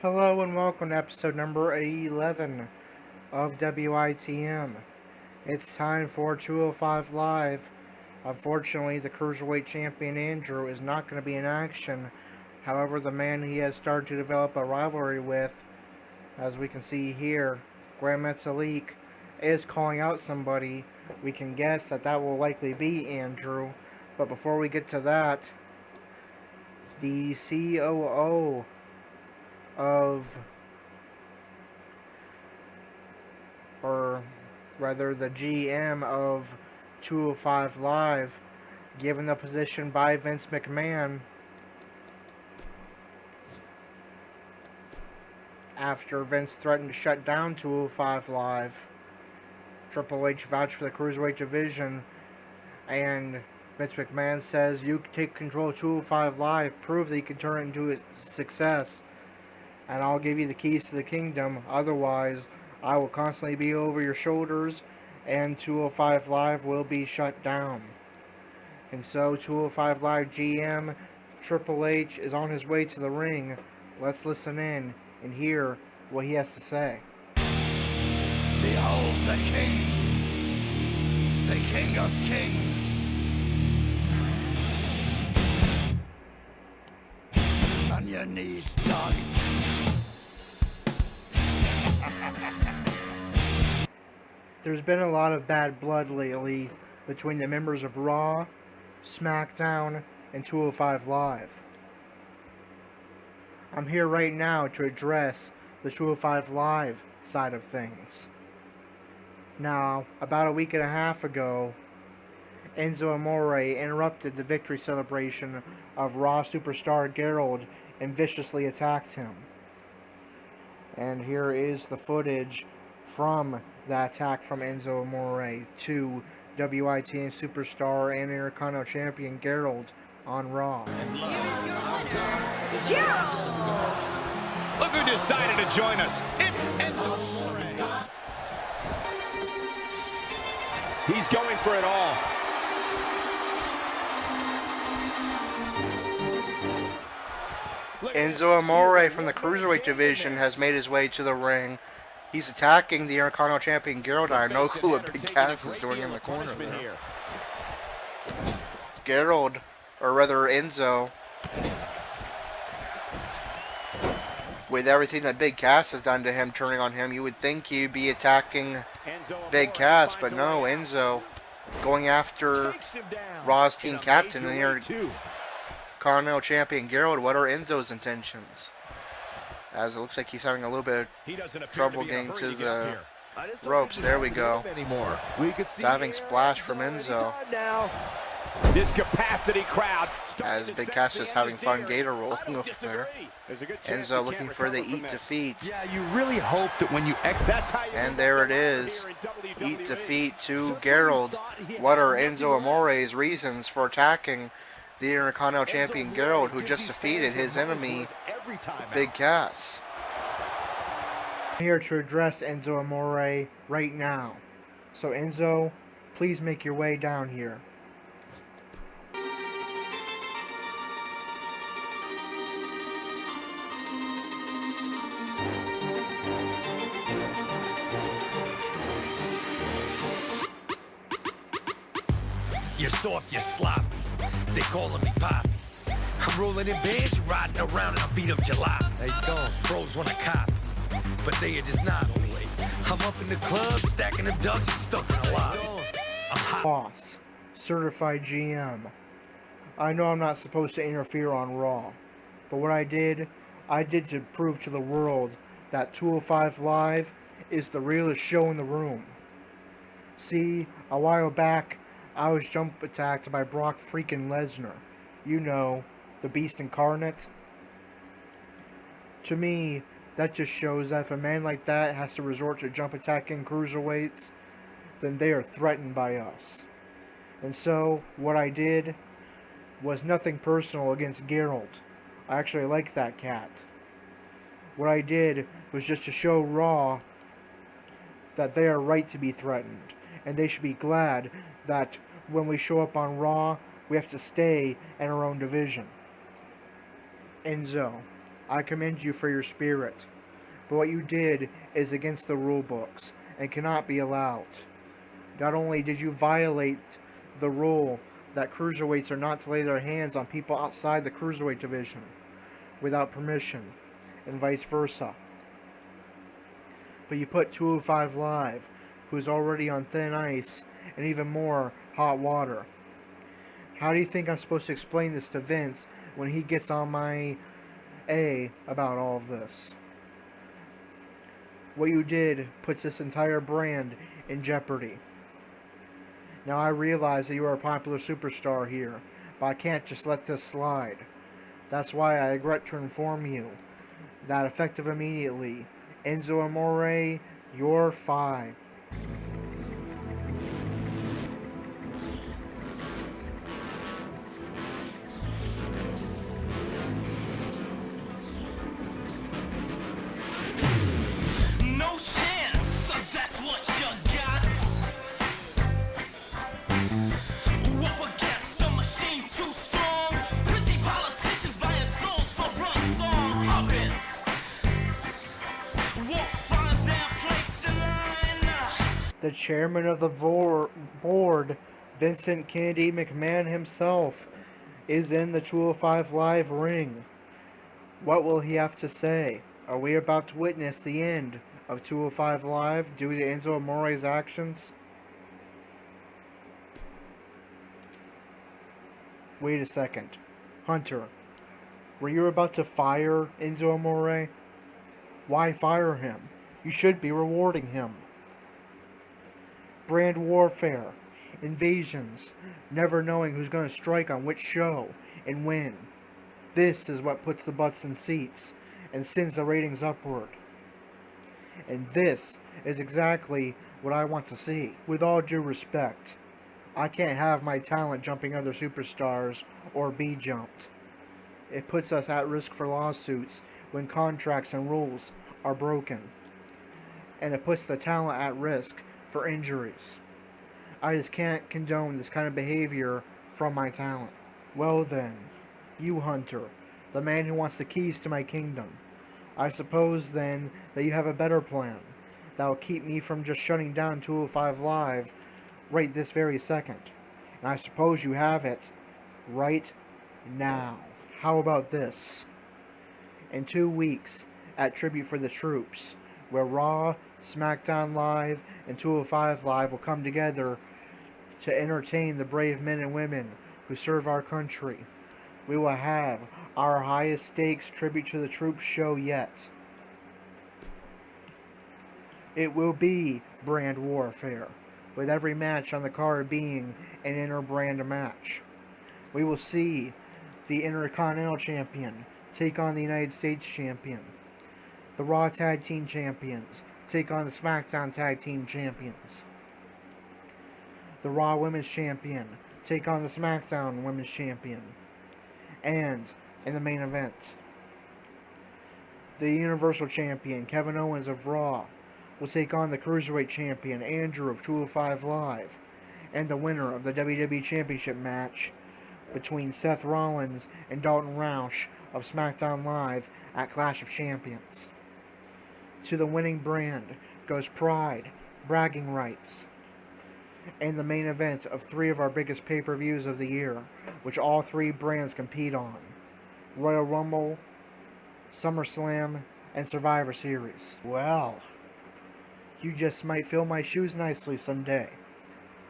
Hello and welcome to episode number 11 of WITM. It's time for 205 Live. Unfortunately, the Cruiserweight Champion Andrew is not going to be in action. However, the man he has started to develop a rivalry with, as we can see here, Grand Metalik, is calling out somebody. We can guess that will likely be Andrew. But before we get to that, the COO of, or rather the GM of 205 Live, given the position by Vince McMahon after Vince threatened to shut down 205 Live. Triple H vouched for the Cruiserweight division, and Vince McMahon says, "You take control of 205 Live, prove that you can turn it into a success, and I'll give you the keys to the kingdom. Otherwise, I will constantly be over your shoulders, and 205 Live will be shut down." And so 205 Live GM Triple H is on his way to the ring. Let's listen in and hear what he has to say. Behold the King of Kings. On your knees, dog. There's been a lot of bad blood lately between the members of Raw, SmackDown, and 205 Live. I'm here right now to address the 205 Live side of things. Now, about a week and a half ago, Enzo Amore interrupted the victory celebration of Raw superstar Gerald and viciously attacked him. And here is the footage from the attack from Enzo Amore to WITM superstar and Intercontinental Champion Gerald on Raw. Look who decided to join us. It's Enzo. He's going for it all. Enzo Amore from the Cruiserweight division has made his way to the ring. He's attacking the Intercontinental Champion Gerald. I have no clue what Big Cass is doing in the corner there. Gerald, or rather Enzo, with everything that Big Cass has done to him, turning on him, you would think he'd be attacking Big Cass, but no, Enzo going after Raw's team captain and the Intercontinental Champion Gerald. What are Enzo's intentions? As it looks like he's having a little bit of trouble getting to the ropes. There we go. Diving splash from Enzo. This capacity crowd as Big Cass is having fun gator rolling over there. Enzo looking for the eat defeat. Yeah, you really hope that when you and there it is. Eat defeat to Gerald. What are Enzo Amore's reasons for attacking the Intercontinental Champion Gerald, who just defeated his enemy, Big Cass? I'm here to address Enzo Amore right now. So Enzo, please make your way down here. You're soft, you're sloppy. They calling me Poppy. I'm rolling in bands, you riding around and I beat up July. Hey, go. Pros wanna copy, but they are just not me. I'm up in the club, stacking them dubs and stuff in a lot. I'm hot. Boss, certified GM. I know I'm not supposed to interfere on Raw, but what I did to prove to the world that 205 Live is the realest show in the room. See, a while back, I was jump attacked by Brock freaking Lesnar. You know, the Beast Incarnate. To me, that just shows that if a man like that has to resort to jump attacking cruiserweights, then they are threatened by us. And so, what I did was nothing personal against Gerald. I actually like that cat. What I did was just to show Raw that they are right to be threatened, and they should be glad that when we show up on Raw, we have to stay in our own division. Enzo, I commend you for your spirit. But what you did is against the rule books and cannot be allowed. Not only did you violate the rule that cruiserweights are not to lay their hands on people outside the cruiserweight division without permission, and vice versa, but you put 205 Live, who's already on thin ice, and even more hot water. How do you think I'm supposed to explain this to Vince when he gets on my A about all of this? What you did puts this entire brand in jeopardy. Now I realize that you are a popular superstar here, but I can't just let this slide. That's why I regret to inform you that effective immediately, Enzo Amore, you're fired. No chance, so that's what you got. Up against a machine too strong. Pretty politicians buying souls for us all puppets. Won't find their place in line. The chairman of the board, Vincent Kennedy McMahon himself, is in the 205 Live ring. What will he have to say? Are we about to witness the end of 205 Live due to Enzo Amore's actions? Wait a second. Hunter, were you about to fire Enzo Amore? Why fire him? You should be rewarding him. Brand warfare, invasions, never knowing who's going to strike on which show and when. This is what puts the butts in seats and sends the ratings upward. And this is exactly what I want to see. With all due respect, I can't have my talent jumping other superstars or be jumped. It puts us at risk for lawsuits when contracts and rules are broken. And it puts the talent at risk for injuries. I just can't condone this kind of behavior from my talent. Well then, you Hunter, the man who wants the keys to my kingdom, I suppose then that you have a better plan that will keep me from just shutting down 205 Live right this very second. And I suppose you have it right now. How about this? In 2 weeks, at Tribute for the Troops, where Raw, SmackDown Live, and 205 Live will come together to entertain the brave men and women who serve our country, we will have our highest stakes Tribute to the Troops show yet. It will be brand warfare, with every match on the card being an inter-brand match. We will see the Intercontinental Champion take on the United States Champion. The Raw Tag Team Champions take on the SmackDown Tag Team Champions. The Raw Women's Champion take on the SmackDown Women's Champion. And in the main event, the Universal Champion Kevin Owens of Raw will take on the Cruiserweight Champion Andrew of 205 Live, and the winner of the WWE Championship match between Seth Rollins and Dalton Roush of SmackDown Live at Clash of Champions. To the winning brand goes pride, bragging rights, and the main event of 3 of our biggest pay-per-views of the year, which all 3 brands compete on: Royal Rumble, SummerSlam, and Survivor Series. Well, you just might fill my shoes nicely someday.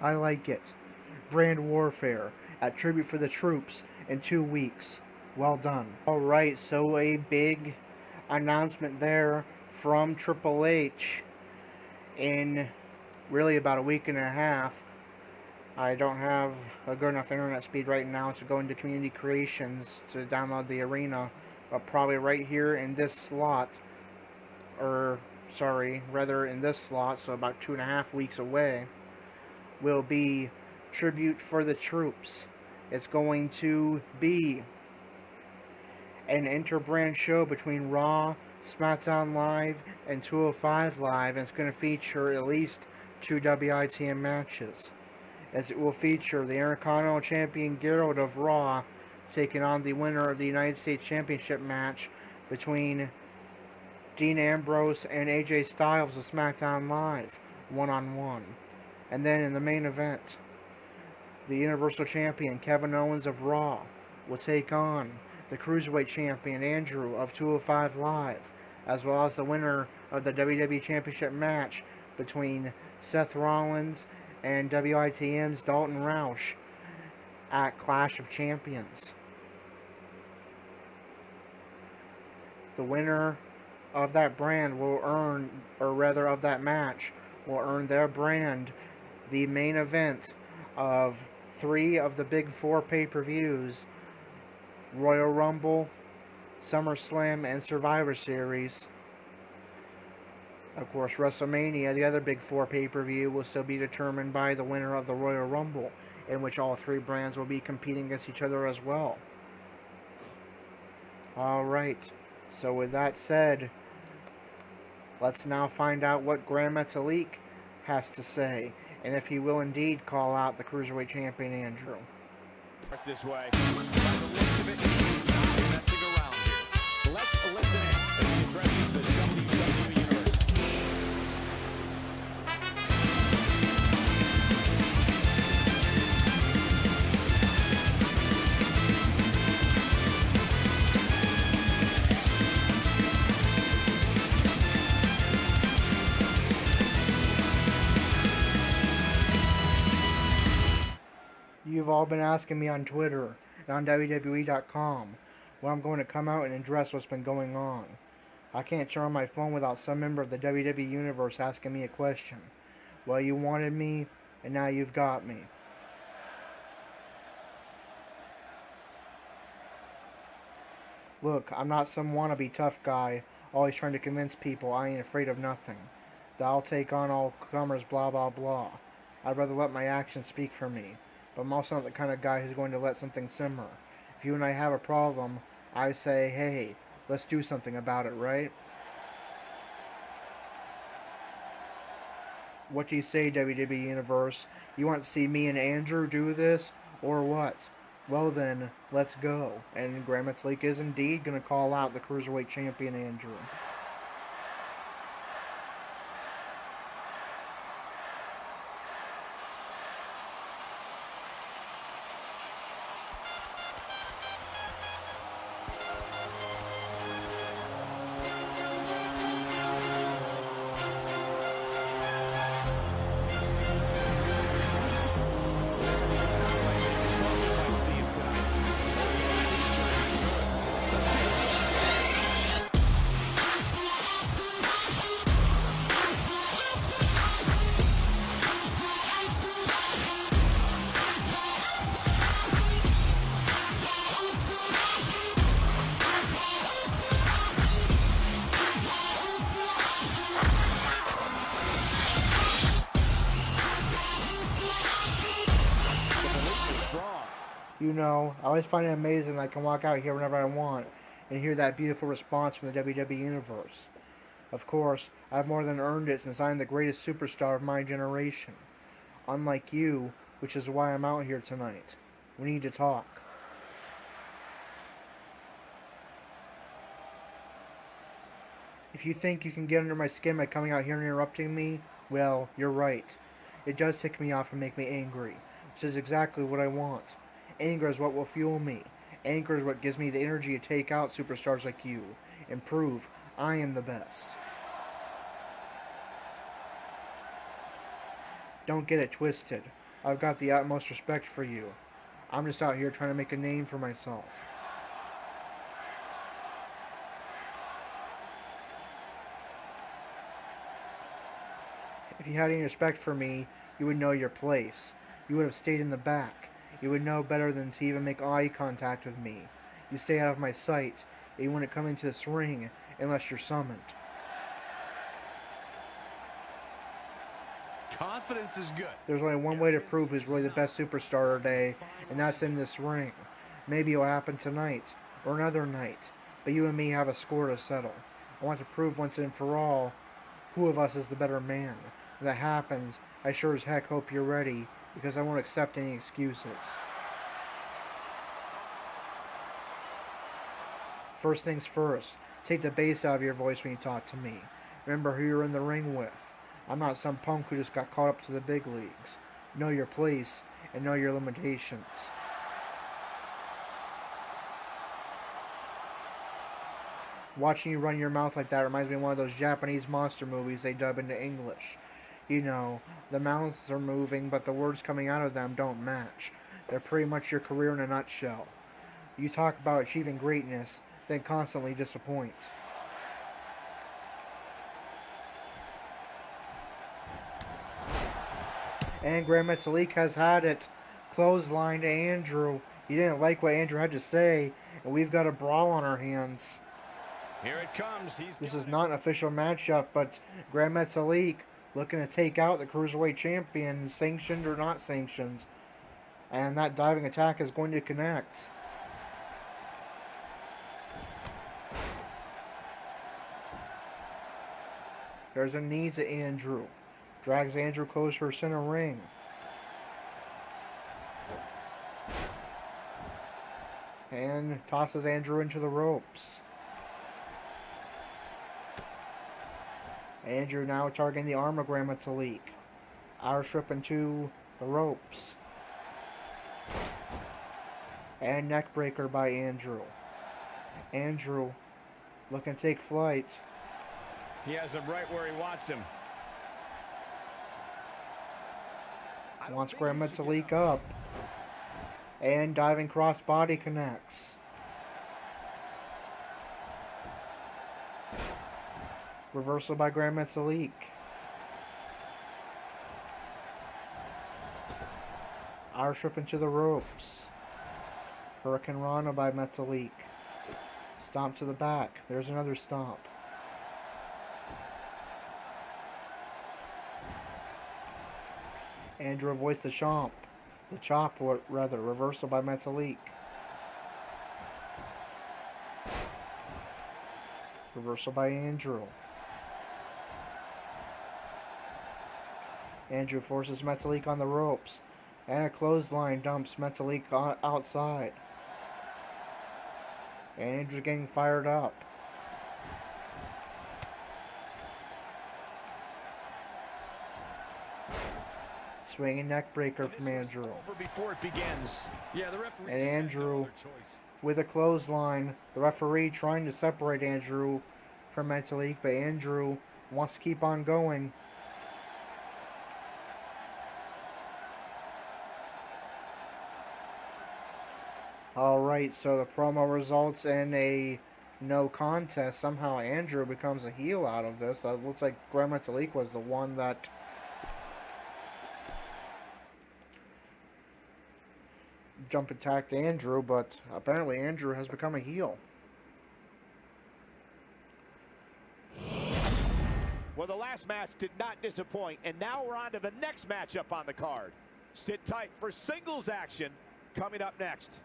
I like it. Brand warfare at Tribute for the Troops in 2 weeks. Well done. Alright, so a big announcement there from Triple H in really about a week and a half. I don't have a good enough internet speed right now to go into Community Creations to download the arena, but probably right here in this slot, in this slot, so about 2.5 weeks away, will be Tribute for the Troops. It's going to be an inter-brand show between Raw, SmackDown Live, and 205 Live, and it's going to feature at least 2 WITM matches, as it will feature the Intercontinental Champion Gerald of Raw taking on the winner of the United States Championship match between Dean Ambrose and AJ Styles of SmackDown Live, one-on-one. And then in the main event, the Universal Champion Kevin Owens of Raw will take on the Cruiserweight Champion Andrew of 205 Live, as well as the winner of the WWE Championship match between Seth Rollins and WITM's Dalton Roush at Clash of Champions. The winner of that brand will earn, or rather of that match, will earn their brand the main event of 3 of the big 4 pay-per-views: Royal Rumble, SummerSlam, and Survivor Series. Of course, WrestleMania, the other big 4 pay-per-view, will still be determined by the winner of the Royal Rumble, in which all 3 brands will be competing against each other as well. Alright, so with that said, let's now find out what Grand Metalik has to say, and if he will indeed call out the Cruiserweight Champion Andrew. This way. By the looks of it, he's not messing around here. Let's listen in as he addresses the WWE Universe. You've all been asking me on Twitter and on WWE.com when I'm going to come out and address what's been going on. I can't turn on my phone without some member of the WWE Universe asking me a question. Well, you wanted me, and now you've got me. Look, I'm not some wannabe tough guy always trying to convince people I ain't afraid of nothing, that I'll take on all comers, blah blah blah. I'd rather let my actions speak for me. But I'm also not the kind of guy who's going to let something simmer. If you and I have a problem, I say, hey, let's do something about it, right? What do you say, WWE Universe? You want to see me and Andrew do this, or what? Well then, let's go. And Grand Metalik is indeed going to call out the Cruiserweight Champion Andrew. You know, I always find it amazing that I can walk out here whenever I want and hear that beautiful response from the WWE Universe. Of course, I've more than earned it since I'm the greatest superstar of my generation. Unlike you, which is why I'm out here tonight. We need to talk. If you think you can get under my skin by coming out here and interrupting me, well, you're right. It does tick me off and make me angry, which is exactly what I want. Anger is what will fuel me. Anger is what gives me the energy to take out superstars like you and prove I am the best. Don't get it twisted. I've got the utmost respect for you. I'm just out here trying to make a name for myself. If you had any respect for me, you would know your place. You would have stayed in the back. You would know better than to even make eye contact with me. You stay out of my sight, and you wouldn't come into this ring unless you're summoned. Confidence is good. There's only one way to prove who's really the best superstar today, and that's in this ring. Maybe it'll happen tonight, or another night, but you and me have a score to settle. I want to prove once and for all who of us is the better man. When that happens, I sure as heck hope you're ready, because I won't accept any excuses. First things first, take the bass out of your voice when you talk to me. Remember who you're in the ring with. I'm not some punk who just got caught up to the big leagues. Know your place and know your limitations. Watching you run your mouth like that reminds me of one of those Japanese monster movies they dub into English. You know, the mouths are moving, but the words coming out of them don't match. They're pretty much your career in a nutshell. You talk about achieving greatness, then constantly disappoint. And Grand Metalik has had it. Clothesline to Andrew. He didn't like what Andrew had to say, and we've got a brawl on our hands. Here it comes. This is not an official matchup, but Grand Metalik looking to take out the Cruiserweight Champion, sanctioned or not sanctioned. And that diving attack is going to connect. There's a knee to Andrew. Drags Andrew closer to center ring. And tosses Andrew into the ropes. Andrew now targeting the arm of Grand Metalik. Irish whip into the ropes. And neckbreaker by Andrew. Andrew looking to take flight. He has him right where he wants him. Wants Grand Metalik up. And diving crossbody connects. Reversal by Grand Metalik. Irish whip into the ropes. Hurricane Rana by Metalik. Stomp to the back. There's another stomp. Andrew avoids the chomp. The chop, rather. Reversal by Metalik. Reversal by Andrew. Andrew forces Metalik on the ropes. And a clothesline dumps Metalik outside. And Andrew's getting fired up. Swinging neck breaker from Andrew. Over before it begins. Yeah, the referee. And Andrew with a clothesline. The referee trying to separate Andrew from Metalik, but Andrew wants to keep on going. Alright, so the promo results in a no contest. Somehow Andrew becomes a heel out of this. It looks like Grand Metalik was the one that jump attacked Andrew, but apparently Andrew has become a heel. Well, the last match did not disappoint, and now we're on to the next matchup on the card. Sit tight for singles action coming up next.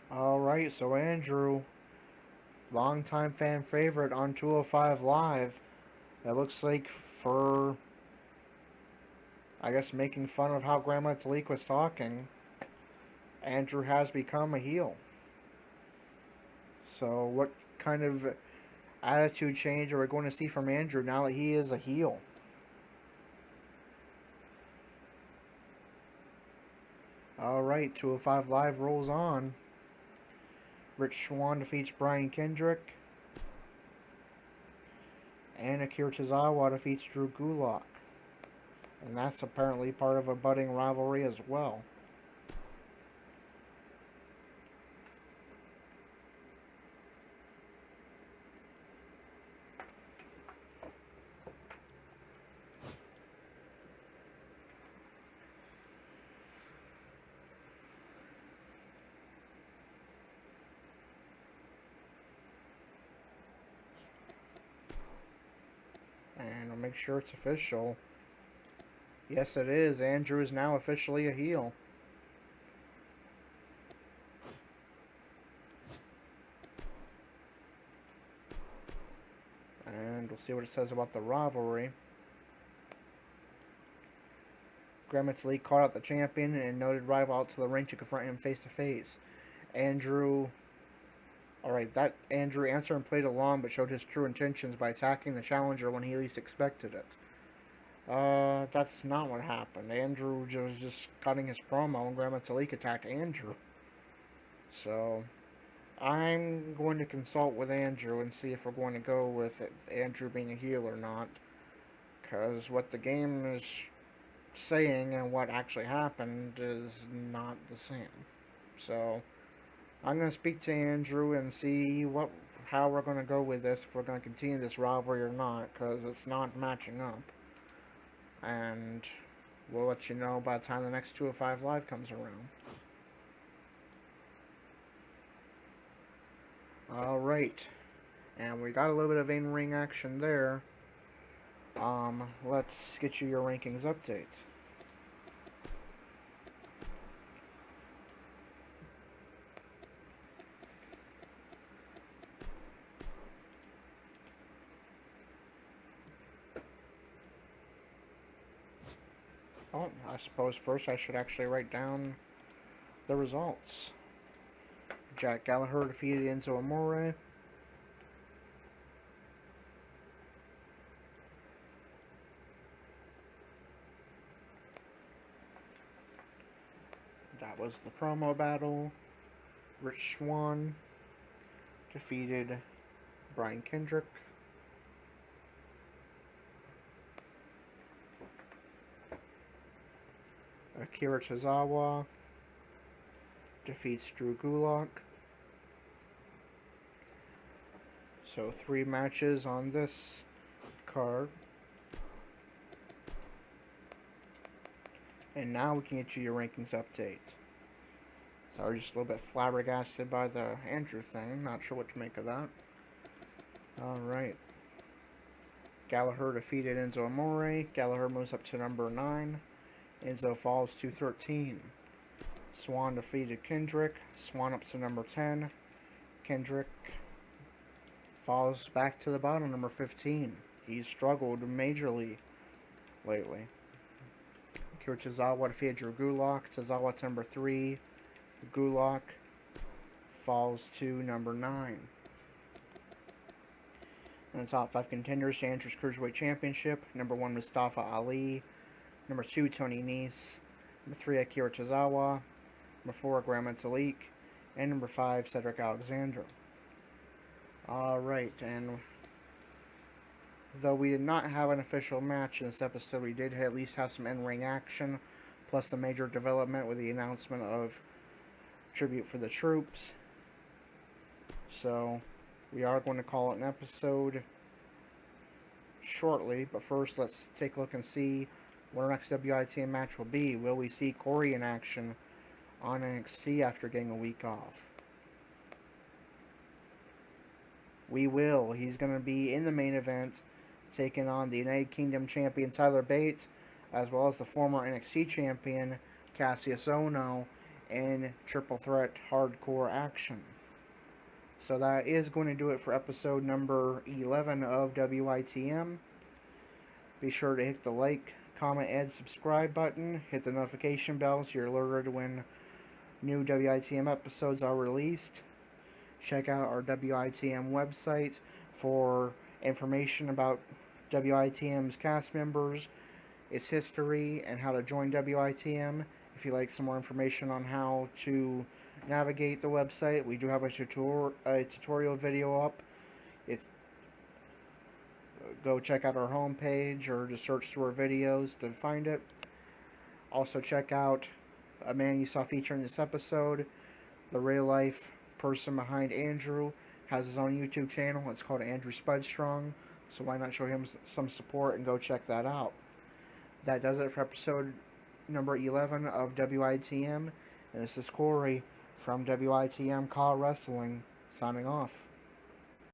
Alright, so Andrew, longtime fan favorite on 205 Live. It looks like for, I guess, making fun of how Grand Metalik was talking, Andrew has become a heel. So what kind of attitude change are we going to see from Andrew now that he is a heel? Alright, 205 Live rolls on. Rich Swann defeats Brian Kendrick. And Akira Tozawa defeats Drew Gulak. And that's apparently part of a budding rivalry as well. And I'll make sure it's official. Yes, it is. Andrew is now officially a heel. And we'll see what it says about the rivalry. Grand Metalik called out the champion and noted rival out to the ring to confront him face to face. Andrew. Alright, that Andrew answered and played along, but showed his true intentions by attacking the challenger when he least expected it. That's not what happened. Andrew was just cutting his promo, and Grandma Talik attacked Andrew. So, I'm going to consult with Andrew and see if we're going to go with Andrew being a heel or not. Because what the game is saying and what actually happened is not the same. So, I'm going to speak to Andrew and see how we're going to go with this, if we're going to continue this rivalry or not, because it's not matching up. And we'll let you know by the time the next 205 Live comes around. Alright. And we got a little bit of in-ring action there. Let's get you your rankings update. Oh, I suppose first I should actually write down the results. Jack Gallagher defeated Enzo Amore. That was the promo battle. Rich Swann defeated Brian Kendrick. Akira Tozawa defeats Drew Gulak. So 3 matches on this card. And now we can get you your rankings update. So I was just a little bit flabbergasted by the Andrew thing. Not sure what to make of that. Alright. Gallagher defeated Enzo Amore. Gallagher moves up to number 9. Enzo falls to 13. Swann defeated Kendrick. Swann up to number 10. Kendrick falls back to the bottom, number 15. He's struggled majorly lately. Akira Tozawa defeated Drew Gulak. Tozawa to number 3. Gulak falls to number 9. In the top 5 contenders to Andrew's Cruiserweight Championship, number 1 Mustafa Ali. Number 2, Tony Nese. Number 3, Akira Tozawa. Number 4, Grandma Talik. And number 5, Cedric Alexander. Alright, and though we did not have an official match in this episode, we did at least have some in-ring action, plus the major development with the announcement of Tribute for the Troops. So, we are going to call it an episode shortly, but first let's take a look and see what our next WITM match will be. Will we see Corey in action on NXT after getting a week off? We will. He's going to be in the main event, taking on the United Kingdom champion Tyler Bate, as well as the former NXT champion Cassius Ohno, in triple threat hardcore action. So that is going to do it for episode number 11 of WITM. Be sure to hit the like, comment, and subscribe button. Hit the notification bell so you're alerted when new WITM episodes are released. Check out our WITM website for information about WITM's cast members, its history, and how to join WITM. If you'd like some more information on how to navigate the website, we do have a tutorial video up. Go check out our homepage or just search through our videos to find it. Also check out a man you saw featured in this episode, the real life person behind Andrew, has his own YouTube channel. It's called Andrew Spud Strong, so why not show him some support and go check that out. That does it for episode number 11 of WITM, and this is Corey from WITM Call Wrestling signing off.